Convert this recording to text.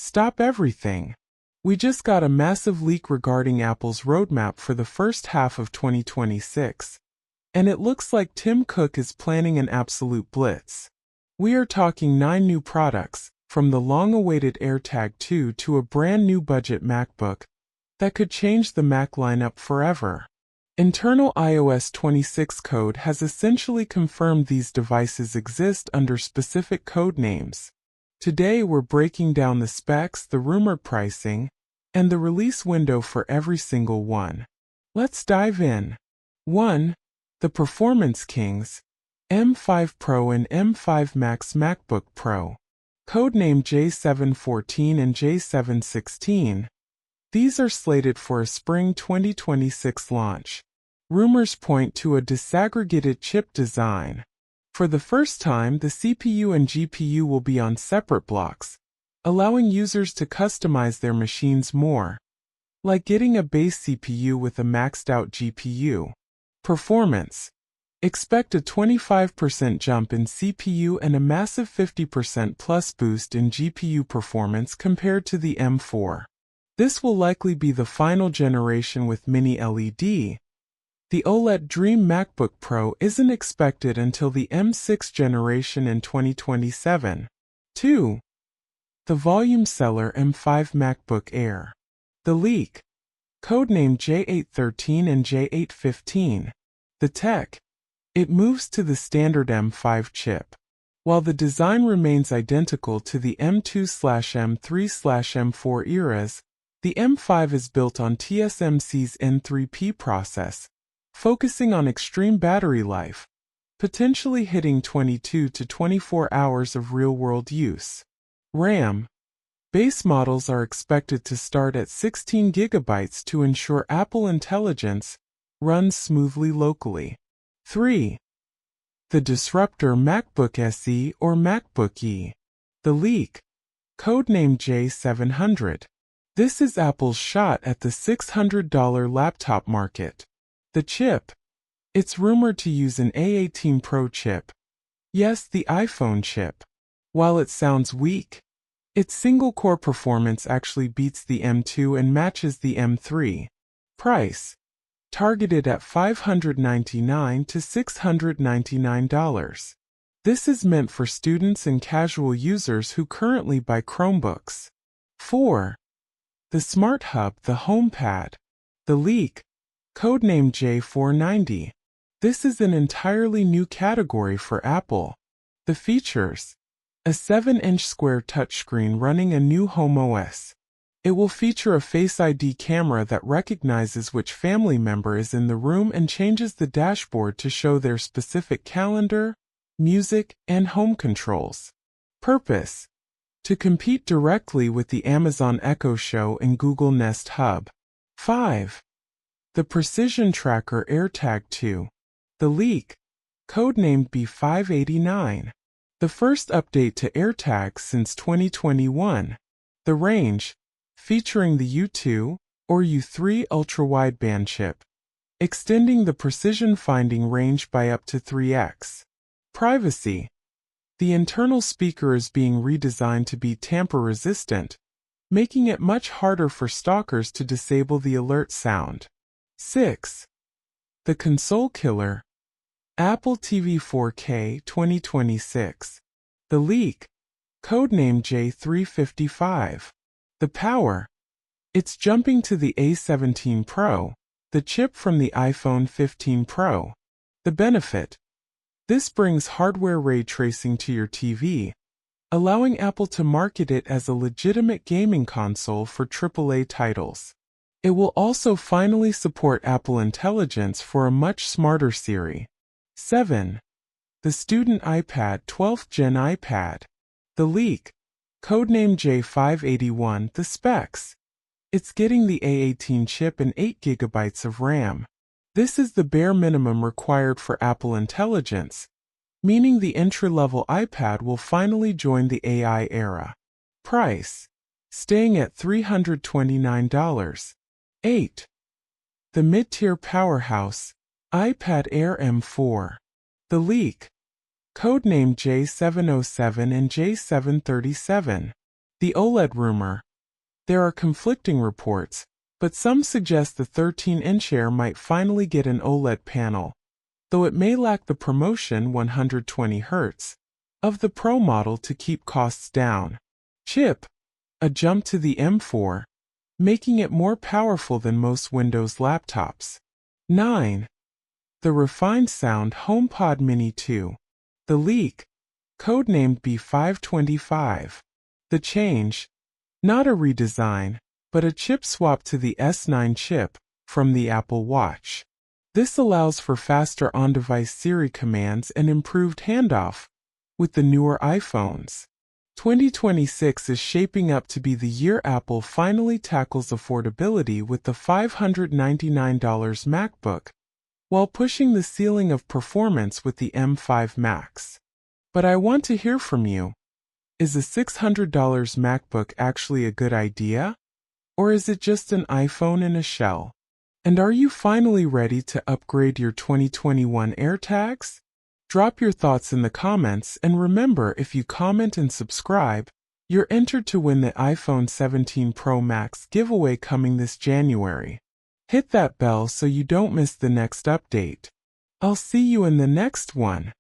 Stop everything. We just got a massive leak regarding Apple's roadmap for the first half of 2026. And it looks like Tim Cook is planning an absolute blitz. We are talking 9 new products, from the long-awaited AirTag 2 to a brand new budget MacBook, that could change the Mac lineup forever. Internal iOS 26 code has essentially confirmed these devices exist under specific code names. Today we're breaking down the specs, the rumored pricing, and the release window for every single one. Let's dive in. 1. The Performance Kings, M5 Pro and M5 Max MacBook Pro. Codename J714 and J716. These are slated for a spring 2026 launch. Rumors point to a disaggregated chip design. For the first time, the CPU and GPU will be on separate blocks, allowing users to customize their machines more, like getting a base CPU with a maxed-out GPU. Performance. Expect a 25% jump in CPU and a massive 50% plus boost in GPU performance compared to the M4. This will likely be the final generation with Mini LED. The OLED Dream MacBook Pro isn't expected until the M6 generation in 2027. 2. The volume seller M5 MacBook Air. The leak. Codename J813 and J815. The tech. It moves to the standard M5 chip. While the design remains identical to the M2/M3/M4 eras, the M5 is built on TSMC's N3P process, focusing on extreme battery life, potentially hitting 22 to 24 hours of real-world use. RAM. Base models are expected to start at 16 GB to ensure Apple Intelligence runs smoothly locally. 3. The Disruptor MacBook SE or MacBook E. The leak. Codename J700. This is Apple's shot at the $600 laptop market. The chip. It's rumored to use an A18 Pro chip. Yes, the iPhone chip. While it sounds weak, its single-core performance actually beats the M2 and matches the M3. Price. Targeted at $599 to $699. This is meant for students and casual users who currently buy Chromebooks. 4. The Smart Hub, the HomePad. The leak. Codename J490. This is an entirely new category for Apple. The features. A 7-inch square touchscreen running a new Home OS. It will feature a Face ID camera that recognizes which family member is in the room and changes the dashboard to show their specific calendar, music, and home controls. Purpose. To compete directly with the Amazon Echo Show and Google Nest Hub. 5. The Precision Tracker AirTag 2. The leak. Codenamed B589. The first update to AirTags since 2021. The range. Featuring the U2 or U3 ultra-wideband chip, extending the precision finding range by up to 3x. Privacy. The internal speaker is being redesigned to be tamper-resistant, making it much harder for stalkers to disable the alert sound. 6. The Console Killer. Apple TV 4K 2026. The leak. Codename J355. The power. It's jumping to the A17 Pro, the chip from the iPhone 15 Pro. The benefit. This brings hardware ray tracing to your TV, allowing Apple to market it as a legitimate gaming console for AAA titles. It will also finally support Apple Intelligence for a much smarter Siri. 7. The Student iPad 12th Gen iPad. The leak. Codename J581. The specs. It's getting the A18 chip and 8 GB of RAM. This is the bare minimum required for Apple Intelligence, meaning the entry-level iPad will finally join the AI era. Price. Staying at $329. 8. The mid-tier powerhouse, iPad Air M4. The leak. Codename J707 and J737. The OLED rumor. There are conflicting reports, but some suggest the 13-inch Air might finally get an OLED panel, though it may lack the promotion 120Hz of the Pro model to keep costs down. Chip. A jump to the M4, making it more powerful than most Windows laptops. 9. The refined sound HomePod Mini 2. The leak, codenamed B525. The change, not a redesign, but a chip swap to the S9 chip from the Apple Watch. This allows for faster on-device Siri commands and improved handoff with the newer iPhones. 2026 is shaping up to be the year Apple finally tackles affordability with the $599 MacBook, while pushing the ceiling of performance with the M5 Max. But I want to hear from you. Is a $600 MacBook actually a good idea? Or is it just an iPhone in a shell? And are you finally ready to upgrade your 2021 AirTags? Drop your thoughts in the comments, and remember, if you comment and subscribe, you're entered to win the iPhone 17 Pro Max giveaway coming this January. Hit that bell so you don't miss the next update. I'll see you in the next one.